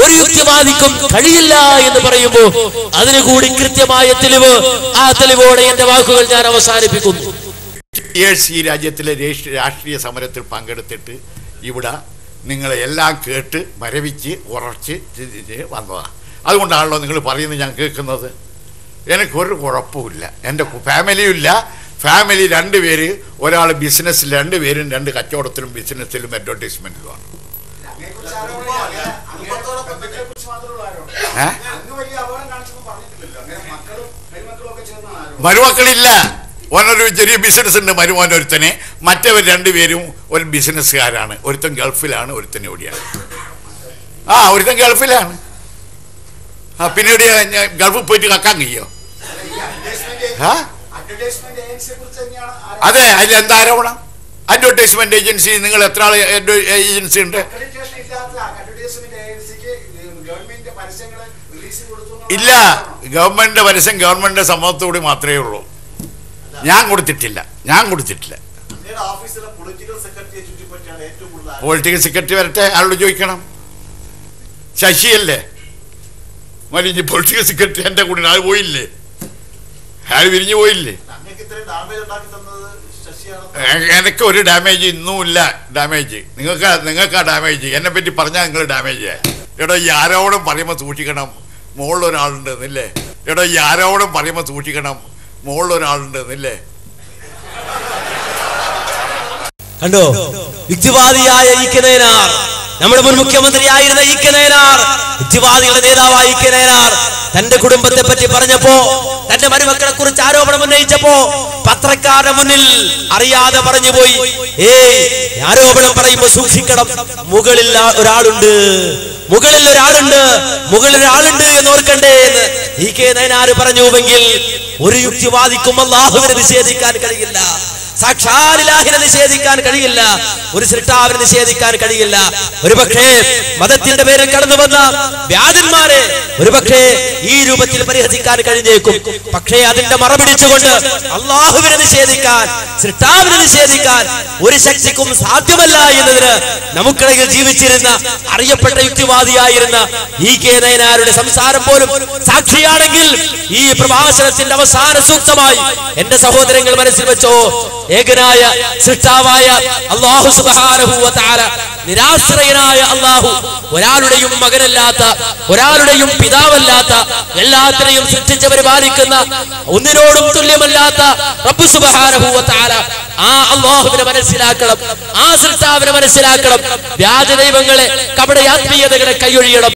ഒരു യുക്തിവാദിക്കും കഴിയില്ല എന്ന് പറയുമ്പോൾ അതിന് കൂടി കൃത്യമായ തെളിവ്, ആ തെളിവോടെ എന്റെ വാക്കുകൾ ഞാൻ അവസാനിപ്പിക്കുന്നു. ഈ രാജ്യത്തിലെ രാഷ്ട്രീയ സമരത്തിൽ പങ്കെടുത്തിട്ട് ഇവിടെ നിങ്ങളെ എല്ലാം കേട്ട് മരവിച്ച് ഉറച്ച് വന്നതാണ്. അതുകൊണ്ടാണല്ലോ നിങ്ങൾ പറയുന്നത് ഞാൻ കേൾക്കുന്നത്. എനിക്കൊരു കുഴപ്പമില്ല, എൻ്റെ ഫാമിലിയും ഇല്ല. ഫാമിലി 2 പേര്, ഒരാൾ ബിസിനസ്സിൽ, 2 പേരും 2 കച്ചവടത്തിലും ബിസിനസ്സിലും അഡ്വർടൈസ്മെൻറ്റിലുമാണ്. മരുമക്കളില്ല. ഓനൊരു ചെറിയ ബിസിനസ് ഉണ്ട് മരുമോനൊരുത്തനെ. മറ്റവർ 2 പേരും ഒരു ബിസിനസ്സുകാരാണ്. ഒരുത്തൻ ഗൾഫിലാണ്, ഒരുത്തൻ എവിടെയാണ്. ഒരുത്തൻ ഗൾഫിലാണ്. പിന്നീട് ഗൾഫിൽ പോയിട്ട് കക്കാൻ കഴിയോ? അതെ, അതിലെന്താ ആരോപണം? അഡ്വർടൈസ്മെന്റ് ഏജൻസി, നിങ്ങൾ എത്ര ആൾ ഏജൻസി ഉണ്ട്? ഇല്ല, ഗവൺമെന്റിന്റെ പരസ്യം ഗവൺമെന്റിന്റെ സമ്മതത്തോടെ മാത്രമേ ഉള്ളൂ. ഞാൻ കൊടുത്തിട്ടില്ല. പൊളിറ്റിക്കൽ സെക്രട്ടറി വരട്ടെ, അയാളോട് ചോദിക്കണം. ശശിയല്ലേ മരിഞ്ഞ് പൊളിറ്റിക്കൽ സെക്രട്ടറി എൻ്റെ കൂടെ? ആൾ പോയില്ലേ? അയാൾ വിരിഞ്ഞു പോയില്ലേ? എനിക്ക് ഒരു ഡാമേജ് ഇന്നുമില്ല. ഡാമേജ് നിങ്ങൾക്കാ ഡാമേജ്. എന്നെ പറ്റി പറഞ്ഞാൽ നിങ്ങൾ ഡാമേജ് ആയി. എടോ, ഈ ആരോടും പറയുമ്പോൾ സൂക്ഷിക്കണം, മുകളിലൊരാളുണ്ടെന്നില്ലേ? എടോ, ഈ ആരോടും പറയുമ്പോൾ സൂക്ഷിക്കണം, മുകളിലൊരാളുണ്ടെന്നില്ലേ? കണ്ടോ, യുക്തിവാദിയായ ഇ.കെ. നയനാർ, നമ്മുടെ മുൻ മുഖ്യമന്ത്രിയായിരുന്ന ഇ.കെ. നയനാർ, യുക്തിവാദികളുടെ നേതാവായ ഇ.കെ. നയനാർ തന്റെ കുടുംബത്തെ പറ്റി പറഞ്ഞപ്പോ, തന്റെ മരുമക്കളെ കുറിച്ച് ആരോപണം ഉന്നയിച്ചപ്പോ പത്രക്കാരുടെ മുന്നിൽ അറിയാതെ പറഞ്ഞുപോയി, ആരോപണം പറയുമ്പോ സൂക്ഷിക്കണം, മുകളിൽ ഒരാളുണ്ട് എന്ന് ഓർക്കണ്ടേ എന്ന് ഇ.കെ. നയനാർ പറഞ്ഞുവെങ്കിൽ ഒരു യുക്തിവാദിക്കും അല്ലാഹുവിനെ നിഷേധിക്കാൻ കഴിയില്ല, സാക്ഷാൽ ഇലാഹിനെ നിഷേധിക്കാൻ കഴിയില്ല, ഒരു സൃഷ്ടാവിനെ നിഷേധിക്കാൻ കഴിയില്ല. ഒരുപക്ഷേ മതത്തിന്റെ പേരിൽ കടന്നു വന്ന വ്യാജന്മാരെ ഒരുപക്ഷേ ഈ രൂപത്തിൽ പരിഹസിക്കാൻ കഴിഞ്ഞേക്കും. പക്ഷേ അതിന്റെ മറപിടിച്ചുകൊണ്ട് അല്ലാഹുവിനെ നിഷേധിക്കാൻ, സൃഷ്ടാവിനെ നിഷേധിക്കാൻ ഒരു ശക്തിക്കും സാധ്യമല്ല എന്നതിന് നമുക്കിടയിൽ ജീവിച്ചിരുന്ന അറിയപ്പെട്ട യുക്തിവാദിയായിരുന്ന ഇ.കെ. നയനാരുടെ സംസാരം പോലും സാക്ഷിയാണെങ്കിൽ ഈ പ്രഭാഷണത്തിന്റെ അവസാന സൂക്തമായി എന്റെ സഹോദരങ്ങൾ മനസ്സിൽ വെച്ചോ, ഏകനായ സൃഷ്ടാവായ അല്ലാഹു സുബ്ഹാനഹു വ തആല, നിരാശ്രയനായ അല്ലാഹു, ഒരാളുടെയും മകനല്ലാത്ത, ഒരാളുടെയും പിതാവല്ലാത്ത, എല്ലാത്തിനെയും സൃഷ്ടിച്ച് പരിപാലിക്കുന്ന, ഒന്നിനോടും തുല്യമല്ലാത്ത റബ്ബ് സുബ്ഹാനഹു വ തആല, ആ അല്ലാഹുവിനെ മനസ്സിലാക്കണം, ആ സൃഷ്ടാവിനെ മനസ്സിലാക്കണം. വ്യാജ ദൈവങ്ങളെ, കപട ആത്മീയതകളെ കൈയൊഴിയണം.